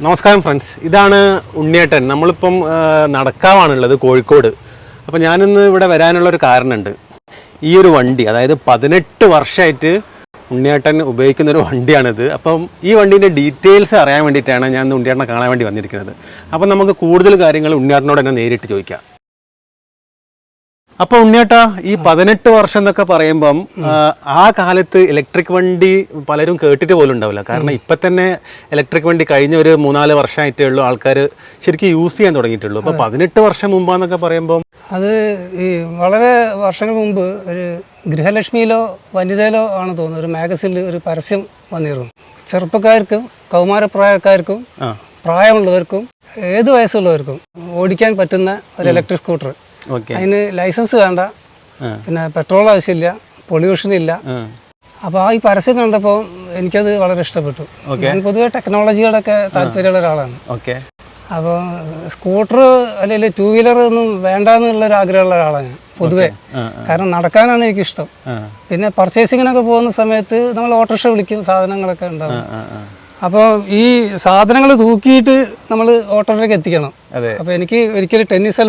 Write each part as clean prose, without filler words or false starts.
നമസ്കാരം ഫ്രണ്ട്സ്, ഇതാണ് ഉണ്ണിയേട്ടൻ. നമ്മളിപ്പം നടക്കാവാണുള്ളത് കോഴിക്കോട്. അപ്പോൾ ഞാനിന്ന് ഇവിടെ വരാനുള്ളൊരു കാരണമുണ്ട്. ഈ ഒരു വണ്ടി, അതായത് 18 വർഷമായിട്ട് ഉണ്ണിയേട്ടൻ ഉപയോഗിക്കുന്നൊരു വണ്ടിയാണിത്. അപ്പം ഈ വണ്ടീൻ്റെ ഡീറ്റെയിൽസ് അറിയാൻ വേണ്ടിയിട്ടാണ് ഞാൻ ഇന്ന് ഉണ്ണിയേട്ടനെ കാണാൻ വേണ്ടി വന്നിരിക്കുന്നത്. അപ്പം നമുക്ക് കൂടുതൽ കാര്യങ്ങൾ ഉണ്ണിയേട്ടനോട് തന്നെ നേരിട്ട് ചോദിക്കാം. അപ്പോൾ ഉണ്ണിയേട്ടാ, ഈ 18 വർഷം എന്നൊക്കെ പറയുമ്പം ആ കാലത്ത് ഇലക്ട്രിക് വണ്ടി പലരും കേട്ടിട്ട് പോലും ഉണ്ടാവില്ല. കാരണം ഇപ്പം തന്നെ ഇലക്ട്രിക് വണ്ടി കഴിഞ്ഞ ഒരു 3-4 വർഷമായിട്ടേ ഉള്ളൂ ആൾക്കാർ ശരിക്കും യൂസ് ചെയ്യാൻ തുടങ്ങിയിട്ടുള്ളൂ. അപ്പോൾ 18 വർഷം മുമ്പാന്നൊക്കെ പറയുമ്പം അത് ഈ വളരെ വർഷങ്ങൾ മുമ്പ് ഒരു ഗൃഹലക്ഷ്മിയിലോ വനിതയിലോ ആണ് തോന്നുന്നത്, ഒരു മാഗസിനിൽ ഒരു പരസ്യം വന്നിരുന്നു. ചെറുപ്പക്കാർക്കും കൗമാരപ്രായക്കാർക്കും പ്രായമുള്ളവർക്കും ഏത് വയസ്സുള്ളവർക്കും ഓടിക്കാൻ പറ്റുന്ന ഒരു ഇലക്ട്രിക് സ്കൂട്ടർ. അതിന് ലൈസൻസ് വേണ്ട, പിന്നെ പെട്രോൾ ആവശ്യമില്ല, പൊല്യൂഷൻ ഇല്ല. അപ്പോൾ ഈ പരസ്യം കണ്ടപ്പോൾ എനിക്കത് വളരെ ഇഷ്ടപ്പെട്ടു. ഞാൻ പൊതുവെ ടെക്നോളജിയോടൊക്കെ താല്പര്യമുള്ള ഒരാളാണ്. അപ്പോൾ സ്കൂട്ടർ അല്ലെങ്കിൽ 2 വീലർ ഒന്നും വേണ്ടെന്നുള്ളൊരു ആഗ്രഹമുള്ള ഒരാളാണ് ഞാൻ പൊതുവെ. കാരണം നടക്കാനാണ് എനിക്കിഷ്ടം. പിന്നെ പർച്ചേസിങ്ങിനൊക്കെ പോകുന്ന സമയത്ത് നമ്മൾ ഓട്ടോറിക്ഷ വിളിക്കും, സാധനങ്ങളൊക്കെ ഉണ്ടാവും. അപ്പോൾ ഈ സാധനങ്ങൾ തൂക്കിയിട്ട് നമ്മൾ ഓട്ടോറിക്ഷയ്ക്ക് എത്തിക്കണം. അപ്പോൾ എനിക്ക് ഒരിക്കലും ടെന്നീസ്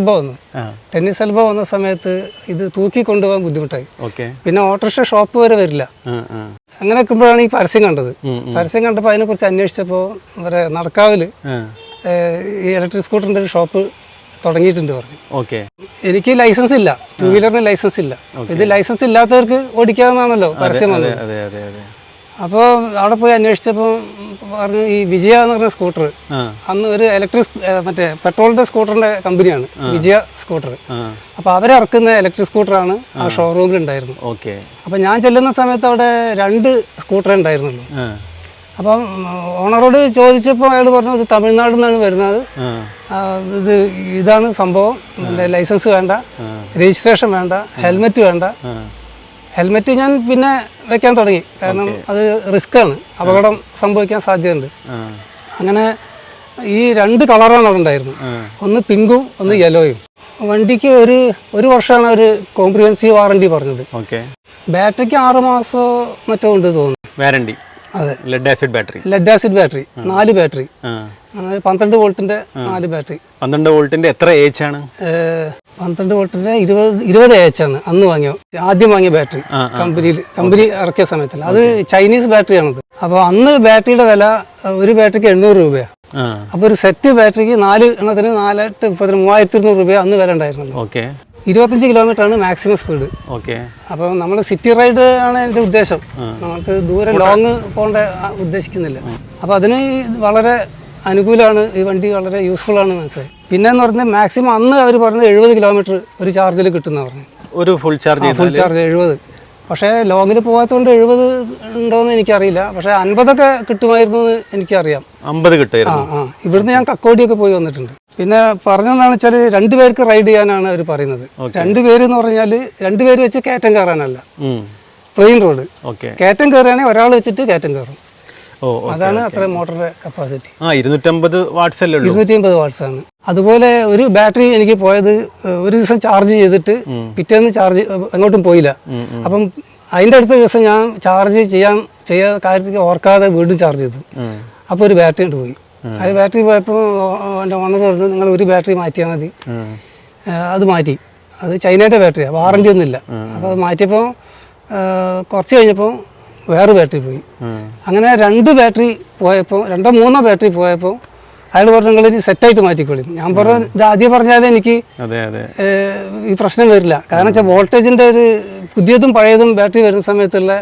എൽബോ വന്ന സമയത്ത് ഇത് തൂക്കി കൊണ്ടുപോകാൻ ബുദ്ധിമുട്ടായി. പിന്നെ ഓട്ടോറിക്ഷ ഷോപ്പ് വരെ വരില്ല. അങ്ങനെ നിൽക്കുമ്പോഴാണ് ഈ പരസ്യം കണ്ടത്. പരസ്യം കണ്ടപ്പോൾ അതിനെക്കുറിച്ച് അന്വേഷിച്ചപ്പോൾ നടക്കാവിൽ ഈ ഇലക്ട്രിക് സ്കൂട്ടറിൻ്റെ ഒരു ഷോപ്പ് തുടങ്ങിയിട്ടുണ്ട് പറഞ്ഞു. എനിക്ക് ലൈസൻസ് ഇല്ല, 2 വീലറിന് ലൈസൻസ് ഇല്ല. ഇത് ലൈസൻസ് ഇല്ലാത്തവർക്ക് ഓടിക്കാവുന്നതാണല്ലോ പരസ്യം വന്നത്. അപ്പോൾ അവിടെ പോയി അന്വേഷിച്ചപ്പോൾ പറഞ്ഞു ഈ വിജയ എന്ന് പറഞ്ഞ സ്കൂട്ടർ അന്ന് ഒരു ഇലക്ട്രിക് മറ്റേ പെട്രോളിൻ്റെ സ്കൂട്ടറിൻ്റെ കമ്പനിയാണ് വിജയ സ്കൂട്ടർ. അപ്പോൾ അവരിറക്കുന്ന ഇലക്ട്രിക് സ്കൂട്ടറാണ് ആ ഷോറൂമിൽ ഉണ്ടായിരുന്നു. അപ്പോൾ ഞാൻ ചെല്ലുന്ന സമയത്ത് അവിടെ 2 സ്കൂട്ടറേ ഉണ്ടായിരുന്നുള്ളൂ. അപ്പം ഓണറോട് ചോദിച്ചപ്പോൾ അയാൾ പറഞ്ഞു ഇത് തമിഴ്നാട്ടിൽ നിന്നാണ് വരുന്നത്, ഇതാണ് സംഭവം, ലൈസൻസ് വേണ്ട, രജിസ്ട്രേഷൻ വേണ്ട, ഹെൽമെറ്റ് വേണ്ട. ഹെൽമെറ്റ് ഞാൻ പിന്നെ വെക്കാൻ തുടങ്ങി, കാരണം അത് റിസ്ക്കാണ്, അപകടം സംഭവിക്കാൻ സാധ്യതയുണ്ട്. അങ്ങനെ ഈ 2 കളറാണ് അവിടെ ഉണ്ടായിരുന്നത്, ഒന്ന് പിങ്കും ഒന്ന് യെല്ലോയും. വണ്ടിക്ക് ഒരു വർഷമാണ് ഒരു കോംപ്രിഹെൻസീവ് വാറണ്ടി പറഞ്ഞത്. ബാറ്ററിക്ക് 6 മാസമോ മറ്റോ ഉണ്ട് തോന്നുന്നു വാറണ്ടി. അതെ, ലെഡ് ആസിഡ് ബാറ്ററി 4 ബാറ്ററി, 12 വോൾട്ടിന്റെ 4 ബാറ്ററി. 12 വോൾട്ടിന്റെ എത്ര എച്ച് ആണ്? 12 വോൾട്ടിന്റെ 20 എച്ച് ആണ് അന്ന് ആദ്യം വാങ്ങിയ ബാറ്ററി. കമ്പനി ഇറക്കിയ സമയത്തല്ല, അത് ചൈനീസ് ബാറ്ററി ആണത്. അപ്പോൾ അന്ന് ബാറ്ററിയുടെ വില ഒരു ബാറ്ററിക്ക് 800 രൂപയാണ്. അപ്പോൾ ഒരു സെറ്റ് ബാറ്ററിക്ക് 4 എണ്ണത്തിന് 3200 രൂപ അന്ന് വില ഉണ്ടായിരുന്നല്ലോ. 25 കിലോമീറ്ററാണ് മാക്സിമം സ്പീഡ്. അപ്പോൾ നമ്മൾ സിറ്റി റൈഡ് ആണ് എൻ്റെ ഉദ്ദേശം, നമുക്ക് ദൂരെ ലോങ് പോകേണ്ട ഉദ്ദേശിക്കുന്നില്ല. അപ്പോൾ അതിന് വളരെ അനുകൂലമാണ് ഈ വണ്ടി, വളരെ യൂസ്ഫുൾ ആണ് മനസ്സിലായി. പിന്നെ എന്ന് പറഞ്ഞാൽ മാക്സിമം അന്ന് അവർ പറഞ്ഞത് 70 കിലോമീറ്റർ ഒരു ചാർജിൽ കിട്ടുന്ന പറഞ്ഞു. ഒരു ഫുൾ ചാർജ് 70. പക്ഷേ ലോങ്ങിൽ പോകാത്തതുകൊണ്ട് 70 ഉണ്ടോയെന്ന് എനിക്കറിയില്ല. പക്ഷേ 50ഒക്കെ കിട്ടുമായിരുന്നു എന്ന് എനിക്കറിയാം. 50 കിട്ടുമായിരുന്നു. ഇവിടുന്ന് ഞാൻ കക്കോടിയൊക്കെ പോയി വന്നിട്ടുണ്ട്. പിന്നെ പറഞ്ഞതെന്ന് വെച്ചാൽ 2 പേർക്ക് റൈഡ് ചെയ്യാനാണ് അവർ പറയുന്നത്. 2 പേര് എന്ന് പറഞ്ഞാൽ 2 പേര് വെച്ച് കയറ്റം കയറാനല്ല, പ്ലെയിൻ റോഡ്. കയറ്റം കയറുകയാണെങ്കിൽ ഒരാൾ വെച്ചിട്ട് കയറ്റം കയറും. അതാണ് അത്ര മോട്ടറിന്റെ കപ്പാസിറ്റി. 250 വാട്ട്സ് ആണ്. അതുപോലെ ഒരു ബാറ്ററി എനിക്ക് പോയത് ഒരു ദിവസം ചാർജ് ചെയ്തിട്ട് പിറ്റേന്ന് ചാർജ് എങ്ങോട്ടും പോയില്ല. അപ്പം അതിൻ്റെ അടുത്ത ദിവസം ഞാൻ ചാർജ് ചെയ്യാൻ കാര്യത്തിൽ ഓർക്കാതെ വീണ്ടും ചാർജ് ചെയ്തു. അപ്പോൾ ഒരു ബാറ്ററി ഇട്ട് പോയി. അത് ബാറ്ററി പോയപ്പോൾ എൻ്റെ ഓണർ പറഞ്ഞു നിങ്ങൾ ഒരു ബാറ്ററി മാറ്റിയാൽ മതി. അത് മാറ്റി. അത് ചൈനയുടെ ബാറ്ററിയാണ്, വാറണ്ടി ഒന്നുമില്ല. അപ്പോൾ അത് മാറ്റിയപ്പോൾ കുറച്ച് കഴിഞ്ഞപ്പോൾ വേറെ ബാറ്ററി പോയി. അങ്ങനെ 2 ബാറ്ററി പോയപ്പോൾ 2-3 ബാറ്ററി പോയപ്പോൾ അയാൾ പറഞ്ഞു നിങ്ങൾ ഇനി സെറ്റായിട്ട് മാറ്റിക്കോളി. ഞാൻ പറഞ്ഞു ഇത് ആദ്യം പറഞ്ഞാലേ എനിക്ക് ഈ പ്രശ്നം വരില്ല. കാരണം വെച്ചാൽ വോൾട്ടേജിൻ്റെ ഒരു പുതിയതും പഴയതും ബാറ്ററി വരുന്ന സമയത്തുള്ള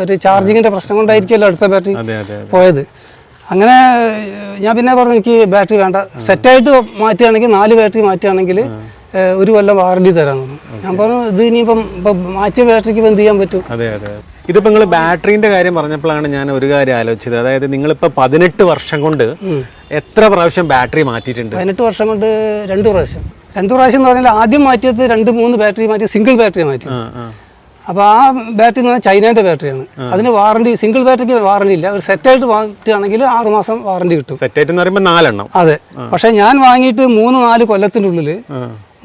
ഒരു ചാർജിങ്ങിൻ്റെ പ്രശ്നം കൊണ്ടായിരിക്കുമല്ലോ അടുത്ത ബാറ്ററി പോയത്. അങ്ങനെ ഞാൻ പിന്നെ പറഞ്ഞു എനിക്ക് ബാറ്ററി വേണ്ട, സെറ്റായിട്ട് മാറ്റുകയാണെങ്കിൽ 4 ബാറ്ററി മാറ്റുകയാണെങ്കിൽ 1 കൊല്ലം വാറണ്ടി തരാമെന്ന് പറഞ്ഞു. ഞാൻ പറഞ്ഞു ഇത് ഇനിയിപ്പം മാറ്റിയ ബാറ്ററിക്ക് എന്ത് ചെയ്യാൻ പറ്റും? ഇതിപ്പോൾ നിങ്ങൾ ബാറ്ററീൻ്റെ കാര്യം പറഞ്ഞപ്പോഴാണ് ഞാൻ ഒരു കാര്യം ആലോചിച്ചത്. അതായത് നിങ്ങളിപ്പോൾ 18 വർഷം കൊണ്ട് എത്ര പ്രാവശ്യം ബാറ്ററി മാറ്റിയിട്ടുണ്ട്? 18 വർഷം കൊണ്ട് 2 പ്രാവശ്യം. 2 പ്രാവശ്യം എന്ന് പറഞ്ഞാൽ ആദ്യം മാറ്റിയത് 2-3 ബാറ്ററി മാറ്റി, സിംഗിൾ ബാറ്ററി മാറ്റി. അപ്പോൾ ആ ബാറ്ററി എന്ന് പറഞ്ഞാൽ ചൈനയുടെ ബാറ്ററിയാണ്. അതിന് വാറണ്ടി, സിംഗിൾ ബാറ്ററിക്ക് വാറണ്ടി ഇല്ല. ഒരു സെറ്റായിട്ട് മാറ്റുകയാണെങ്കിൽ 6 മാസം വാറണ്ടി കിട്ടും. സെറ്റായിട്ട് എന്ന് പറയുമ്പോൾ 4 എണ്ണം. അതെ. പക്ഷേ ഞാൻ വാങ്ങിയിട്ട് 3-4 കൊല്ലത്തിൻ്റെ ഉള്ളിൽ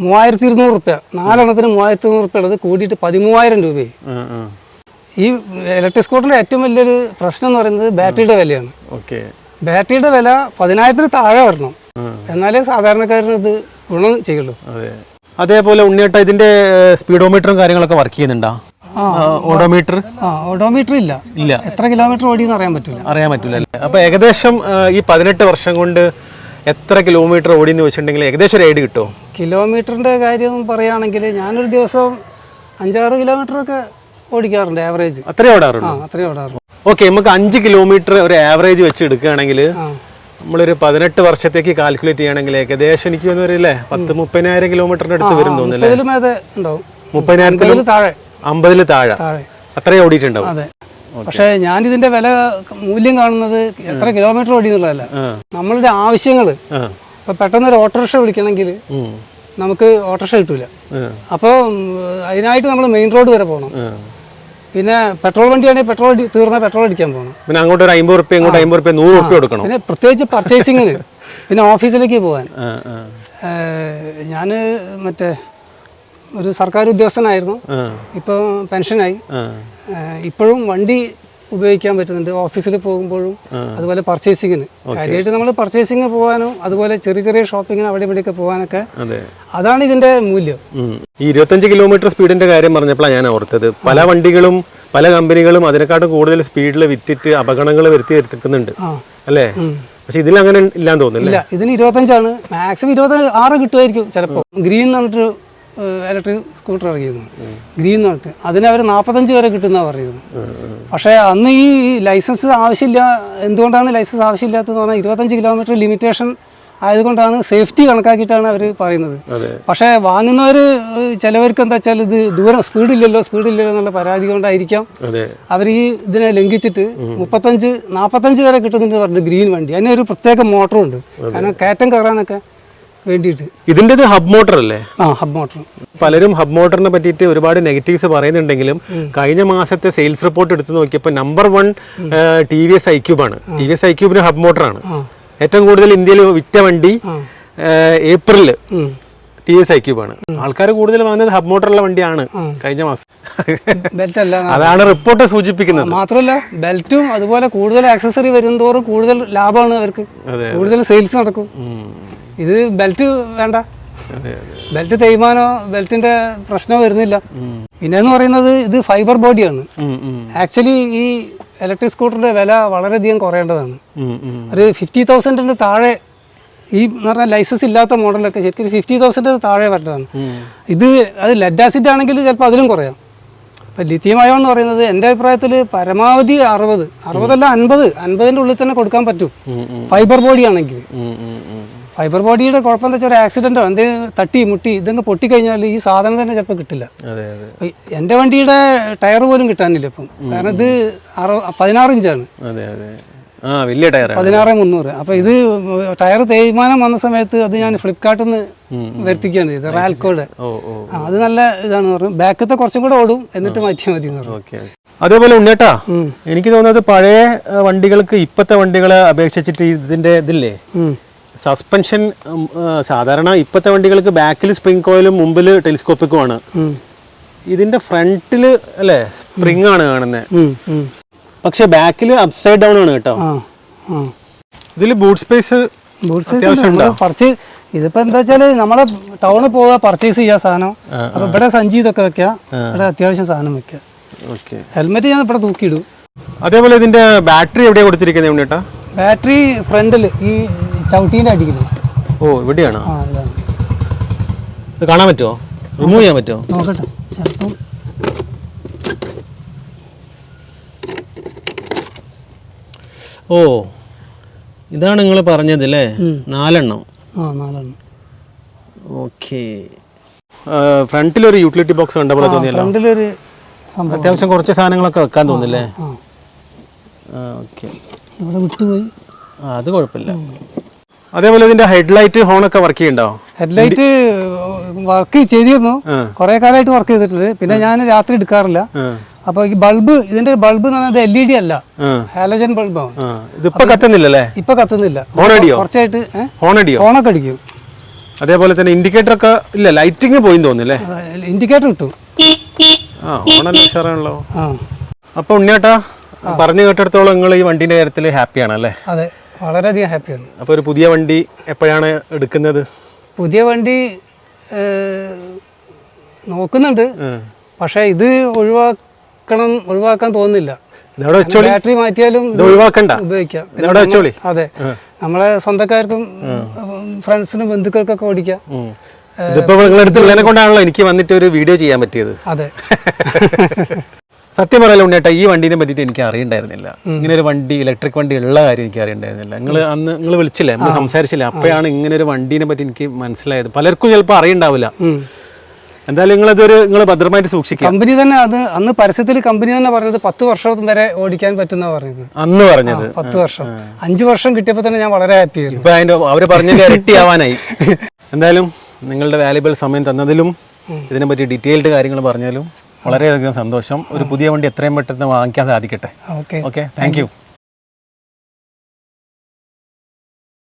3200 രൂപ, 4 എണ്ണത്തിന് 3200 രൂപ ഉള്ളത് കൂടിയിട്ട് 13000 രൂപയായി. ഈ ഇലക്ട്രിക് സ്കൂട്ടറിൻ്റെ ഏറ്റവും വലിയൊരു പ്രശ്നം എന്ന് പറയുന്നത് ബാറ്ററിയുടെ വിലയാണ്. ബാറ്ററിയുടെ വില 10,000 താഴെ വരണം, എന്നാലേ സാധാരണക്കാരന് ഇത് ഗുണം ചെയ്യുള്ളൂ. അതെ. അതേപോലെ ഉണ്ണിയേട്ട ഇതിന്റെ സ്പീഡോമീറ്ററും കാര്യങ്ങളൊക്കെ വർക്ക് ചെയ്യുന്നുണ്ടോ? ഓഡോമീറ്റർ? ഓഡോമീറ്റർ ഇല്ല. ഇല്ല. എത്ര കിലോമീറ്റർ ഓടിയെന്ന് അറിയാൻ പറ്റില്ല അല്ലേ? അപ്പൊ ഏകദേശം ഈ 18 വർഷം കൊണ്ട് എത്ര കിലോമീറ്റർ ഓടിയെന്ന് വെച്ചിട്ടുണ്ടെങ്കിൽ ഏകദേശം ഒരു ഐഡിയ കിട്ടുമോ? കിലോമീറ്ററിന്റെ കാര്യം പറയുകയാണെങ്കിൽ ഞാനൊരു ദിവസം 5-6 കിലോമീറ്ററൊക്കെ ഓടിക്കാറുണ്ട് ആവറേജ്. അത്രയും ഓടാറുണ്ട്? അത്രയും ഓടാറുണ്ട്. ഓക്കെ, നമുക്ക് 5 കിലോമീറ്റർ ഒരു ആവറേജ് വെച്ച് എടുക്കുകയാണെങ്കിൽ നമ്മളൊരു 18 വർഷത്തേക്ക് കാൽക്കുലേറ്റ് ചെയ്യുകയാണെങ്കിൽ ഏകദേശം എനിക്ക് തോന്നുന്നില്ലേ 10-30,000 കിലോമീറ്ററിന്റെ അടുത്ത് വരും തോന്നുന്നില്ലേ? 30,000 താഴെ, 50 താഴെ അത്രയും ഓടിയിട്ടുണ്ടാവും. അതെ. പക്ഷെ ഞാൻ ഇതിന്റെ വില മൂല്യം കാണുന്നത് എത്ര കിലോമീറ്റർ ഓടി എന്നുള്ളതല്ല, നമ്മളുടെ ആവശ്യങ്ങള്. ഇപ്പൊ പെട്ടെന്ന് ഒരു ഓട്ടോറിക്ഷ വിളിക്കണമെങ്കിൽ നമുക്ക് ഓട്ടോറിക്ഷ കിട്ടൂല, അപ്പോൾ അതിനായിട്ട് നമ്മൾ മെയിൻ റോഡ് വരെ പോകണം. പിന്നെ പെട്രോൾ വണ്ടിയാണെങ്കിൽ പെട്രോൾ തീർന്ന പെട്രോൾ അടിക്കാൻ പോകണം. പിന്നെ അങ്ങോട്ട് ഒരു 50 റുപ്യ, ഇങ്ങോട്ട് 50 റുപ്യ, 100 റുപ്യ കൊടുക്കണം. പിന്നെ പ്രത്യേകിച്ച് പർച്ചേസിങ്ങിന്, പിന്നെ ഓഫീസിലേക്ക് പോകാൻ. ഞാൻ മറ്റേ ഒരു സർക്കാർ ഉദ്യോഗസ്ഥനായിരുന്നു, ഇപ്പോൾ പെൻഷനായി. ഇപ്പോഴും വണ്ടി ഉപയോഗിക്കാൻ പറ്റുന്നുണ്ട് ഓഫീസിൽ പോകുമ്പോഴും, അതുപോലെ പർച്ചേസിങ്ങിന്. കാര്യമായിട്ട് നമ്മൾ പർച്ചേസിങ് പോകാനും അതുപോലെ ചെറിയ ചെറിയ ഷോപ്പിങ്ങിന് അവിടെ ഇവിടെയൊക്കെ പോകാനൊക്കെ അതാണ് ഇതിന്റെ മൂല്യം. ഈ 25 കിലോമീറ്റർ സ്പീഡിന്റെ കാര്യം പറഞ്ഞപ്പോഴാണ് ഞാൻ ഓർത്തത്, പല വണ്ടികളും പല കമ്പനികളും അതിനെക്കാട്ടും കൂടുതൽ സ്പീഡിൽ വിറ്റിട്ട് അപകടങ്ങൾ വരുത്തിയെടുക്കുന്നുണ്ട് അല്ലേ? പക്ഷെ ഇതിൽ അങ്ങനെ ഇല്ലാന്ന് തോന്നുന്നില്ല. ഇതിന് 25 മാക്സിമം 26 കിട്ടുമായിരിക്കും ചിലപ്പോൾ. ഗ്രീൻ എന്ന് പറഞ്ഞിട്ട് ഇലക്ട്രിക് സ്കൂട്ടർ ഇറങ്ങിയിരുന്നു, ഗ്രീൻ എന്ന് പറഞ്ഞിട്ട്. അതിന് അവർ 45 വരെ കിട്ടുമെന്നാണ് പറയുന്നത്. പക്ഷേ അന്ന് ഈ ലൈസൻസ് ആവശ്യമില്ല. എന്തുകൊണ്ടാണ് ലൈസൻസ് ആവശ്യമില്ലാത്തതെന്ന് പറഞ്ഞാൽ 25 കിലോമീറ്റർ ലിമിറ്റേഷൻ ആയതുകൊണ്ടാണ്, സേഫ്റ്റി കണക്കാക്കിയിട്ടാണ് അവർ പറയുന്നത്. പക്ഷേ വാങ്ങുന്നവർ ചിലവർക്ക് എന്താ വെച്ചാൽ ഇത് ദൂരം സ്പീഡില്ലല്ലോ എന്നുള്ള പരാതി കൊണ്ടായിരിക്കാം അവർ ഈ ഇതിനെ ലംഘിച്ചിട്ട് 35-45 വരെ കിട്ടുന്നുണ്ട് പറഞ്ഞിട്ട് ഗ്രീൻ വണ്ടി. അതിന് ഒരു പ്രത്യേക മോട്ടറും ഉണ്ട്, കാരണം കയറ്റം കയറാനൊക്കെ വേണ്ടിയിട്ട്. ഇതിന്റെ ഹബ് മോട്ടർ അല്ലേ? Hub motor. പലരും ഹബ് മോട്ടറിനെ പറ്റിയിട്ട് ഒരുപാട് നെഗറ്റീവ്സ് പറയുന്നുണ്ടെങ്കിലും കഴിഞ്ഞ മാസത്തെ സെയിൽസ് റിപ്പോർട്ട് എടുത്തു നോക്കിയപ്പോൾ നമ്പർ 1 TVS iQube ആണ്. TVS iQube ഹബ് മോട്ടറാണ്. ഏറ്റവും കൂടുതൽ ഇന്ത്യയിൽ വിറ്റ വണ്ടി ഏപ്രില് TVS iQube ആണ്. ആൾക്കാർ കൂടുതൽ വാങ്ങുന്നത് ഹബ് മോട്ടറുള്ള വണ്ടിയാണ് കഴിഞ്ഞ മാസം. ബെൽറ്റ് അല്ല, അതാണ് റിപ്പോർട്ട് സൂചിപ്പിക്കുന്നത്. മാത്രമല്ല ബെൽറ്റും അതുപോലെ കൂടുതൽ ആക്സസറി വരുന്നതോറും കൂടുതൽ ലാഭമാണ് അവർക്ക്, കൂടുതൽ സെയിൽസ് നടക്കും. ഇത് ബെൽറ്റ് വേണ്ട, ബെൽറ്റ് തേയ്മാനോ ബെൽറ്റിന്റെ പ്രശ്നമോ വരുന്നില്ല. പിന്നെന്ന് പറയുന്നത് ഇത് ഫൈബർ ബോഡിയാണ്. ആക്ച്വലി ഈ ഇലക്ട്രിക് സ്കൂട്ടറിന്റെ വില വളരെയധികം കുറയേണ്ടതാണ്. ഒരു 50,000 താഴെ ഈ എന്ന് പറഞ്ഞാൽ ലൈസൻസ് ഇല്ലാത്ത മോഡലൊക്കെ ശരിക്കും 50,000 താഴെ വരേണ്ടതാണ്. ഇത് അത് ലെഡ് ആസിഡ് ആണെങ്കിൽ ചിലപ്പോൾ അതിലും കുറയാം. ഇപ്പം ലിഥിയം അയോൺ എന്ന് പറയുന്നത് എൻ്റെ അഭിപ്രായത്തിൽ പരമാവധി 60 അല്ല 50-ൻ്റെ ഉള്ളിൽ തന്നെ കൊടുക്കാൻ പറ്റും ഫൈബർ ബോഡി ആണെങ്കിൽ. ഫൈബർ ബോഡിയുടെ കുഴപ്പം എന്താ വെച്ചാൽ ഒരു ആക്സിഡൻറ്റോ എന്തെങ്കിലും തട്ടി മുട്ടി ഇതൊക്കെ പൊട്ടിക്കഴിഞ്ഞാൽ ഈ സാധനം തന്നെ ചിലപ്പോൾ കിട്ടില്ല. എൻ്റെ വണ്ടിയുടെ ടയർ പോലും കിട്ടാനില്ല ഇപ്പം, കാരണം ഇത് 16 ഇഞ്ചാണ്, വലിയ ടയർ 16-300. അപ്പോൾ ഇത് ടയർ തേയ്മാനം വന്ന സമയത്ത് അത് ഞാൻ ഫ്ലിപ്കാർട്ടിൽ നിന്ന് വരുത്തിക്കുകയാണ് ചെയ്തത്, റാൽക്കോയുടെ. അത് നല്ല ഇതാണ് പറഞ്ഞു, ബാക്കത്തെ കുറച്ചും കൂടെ ഓടും എന്നിട്ട് മാറ്റിയാൽ മതി എന്ന് പറഞ്ഞു. അതേപോലെ ഉണ്ണേട്ടാ, എനിക്ക് തോന്നുന്നത് പഴയ വണ്ടികൾക്ക് ഇപ്പോഴത്തെ വണ്ടികളെ അപേക്ഷിച്ചിട്ട് ഇതിന്റെ ഇതില്ലേ സസ്പെൻഷൻ, സാധാരണ ഇപ്പോഴത്തെ വണ്ടികൾക്ക് ബാക്കിൽ സ്പ്രിംഗ് കോയിലും മുമ്പിൽ ടെലിസ്കോപ്പിക്കുമാണ്. ഇതിന്റെ ഫ്രണ്ടില് അല്ലേ സ്പ്രിംഗ് ആണ് കാണുന്നത്, പക്ഷെ ബാക്കിൽ അപ്സൈഡ് ഡൗൺ ആണ് കേട്ടോ. ഇതിൽ ബൂട്ട് സ്പേസ് ഇതിപ്പോ എന്താ വെച്ചാല് നമ്മളെ ടൗണിൽ പോവുക പർച്ചേസ് ചെയ്യാ സാധനം, അപ്പൊ ഇവിടെ സഞ്ചി ഇതൊക്കെ വെക്കാം, ഇവിടെ അത്യാവശ്യം സാധനം വെക്കാം. ഹെൽമെറ്റ് ഞാൻ ഇവിടെ തൂക്കിയിടും. അതേപോലെ ഇതിന്റെ ബാറ്ററി എവിടെയാ കൊടുത്തിരിക്കുന്നത് ഉണ്ണേട്ടാ? ബാറ്ററി ഫ്രണ്ടില് ഈ ചവിട്ടീൻ്റെ അടിക്കുന്നത്. ഇവിടെയാണോ? ഇത് കാണാൻ പറ്റുമോ? റിമൂവ് ചെയ്യാൻ പറ്റുമോ? നോക്കട്ടെ ചിലപ്പം. ഇതാണ് നിങ്ങൾ പറഞ്ഞത് അല്ലേ? 4 എണ്ണം. 4 എണ്ണം. ഓക്കെ. ഫ്രണ്ടിലൊരു യൂട്ടിലിറ്റി ബോക്സ് കണ്ടപ്പോൾ തോന്നിയല്ലോ. ഫ്രണ്ടിലൊരു അത്യാവശ്യം കുറച്ച് സാധനങ്ങളൊക്കെ വെക്കാൻ തോന്നില്ലേ? ഓക്കെ. ഇവിടെ വിട്ടുപോയി. അത് കുഴപ്പമില്ല. അതേപോലെ ഇതിന്റെ ഹെഡ്ലൈറ്റ് ഹോണൊക്കെ വർക്ക് ചെയ്യണ്ടോ? ഹെഡ്ലൈറ്റ് വർക്ക് ചെയ്തിരുന്നു, കുറെ കാലമായിട്ട് വർക്ക് ചെയ്തിട്ടുണ്ട്. പിന്നെ ഞാൻ രാത്രി എടുക്കാറില്ല. അപ്പൊ ഈ ബൾബ്, ഇതിന്റെ ബൾബ് എന്ന് പറഞ്ഞാൽ LED അല്ല, ഹാലജൻ ബൾബാണ്. ഇതിപ്പോ കത്തുന്നില്ലല്ലേ? ഇപ്പൊ കത്തുന്നില്ല, കുറച്ചായിട്ട് ഹോണൊക്കെ അടിക്കും. അതേപോലെ തന്നെ ഇൻഡിക്കേറ്റർ ഒക്കെ ഇല്ല, ലൈറ്റിംഗ് പോയി തോന്നില്ലേ? ഇൻഡിക്കേറ്റർ കിട്ടും. അപ്പൊ ഉണ്ണിയേട്ടാ പറഞ്ഞു കേട്ടിടത്തോളം നിങ്ങൾ ഈ വണ്ടിന്റെ കാര്യത്തിൽ ഹാപ്പിയാണ് അല്ലേ? അതെ, വളരെയധികം ഹാപ്പിയാണ്. അപ്പോൾ ഒരു പുതിയ വണ്ടി എപ്പോഴാണ് എടുക്കുന്നത്? പുതിയ വണ്ടി നോക്കുന്നുണ്ട്, പക്ഷേ ഇത് ഒഴിവാക്കാൻ തോന്നുന്നില്ല. ബാറ്ററി മാറ്റിയാലും ഒഴിവാക്കണ്ട, ഉപയോഗിക്കാം. വെച്ചോളി. അതെ, നമ്മളെ സ്വന്തക്കാർക്കും ഫ്രണ്ട്സിനും ബന്ധുക്കൾക്കൊക്കെ ഓടിക്കാം. ഇതിപ്പോ നിങ്ങളുടെ അടുത്തുള്ളതിനെ കൊണ്ടാണല്ലോ എനിക്ക് വന്നിട്ട് ഒരു വീഡിയോ ചെയ്യാൻ പറ്റിയത്. അതെ. സത്യം പറയല്ലോ ഉണ്ണേട്ടാ, ഈ വണ്ടീനെ പറ്റിയിട്ട് എനിക്ക് അറിയണ്ടായിരുന്നില്ല. ഇങ്ങനെ ഒരു വണ്ടി, ഇലക്ട്രിക് വണ്ടി ഉള്ള കാര്യം എനിക്ക് അറിയണ്ടായിരുന്നില്ല. നിങ്ങൾ വിളിച്ചില്ലേ, നമ്മൾ സംസാരിച്ചില്ലേ, അപ്പോഴാണ് ഇങ്ങനെ ഒരു വണ്ടീനെ പറ്റി എനിക്ക് മനസ്സിലായത്. പലർക്കും ചിലപ്പോൾ അറിയണ്ടാവില്ല. എന്തായാലും നിങ്ങൾ ഭദ്രമായിട്ട് സൂക്ഷിക്കുക. കമ്പനി തന്നെ അന്ന് പരസ്യത്തിൽ കമ്പനി തന്നെ പറഞ്ഞത് 10 വർഷം വരെ ഓടിക്കാൻ പറ്റുന്ന പറഞ്ഞത്. അന്ന് പറഞ്ഞത് 10 വർഷം. 5 വർഷം കിട്ടിയപ്പോൾ തന്നെ ഞാൻ വളരെ ഹാപ്പി ആയിരുന്നു. ഇപ്പൊ അവര് പറഞ്ഞതിന്റെ ഇരട്ടിയാവാനായി. എന്തായാലും നിങ്ങളുടെ വാല്യുബിൾ സമയം തന്നതിലും ഇതിനെ പറ്റി ഡീറ്റെയിൽഡ് കാര്യങ്ങൾ പറഞ്ഞാലും വളരെയധികം സന്തോഷം. ഒരു പുതിയ വണ്ടി എത്രയും പെട്ടെന്ന് വാങ്ങിക്കാൻ സാധിക്കട്ടെ. Okay, thank you.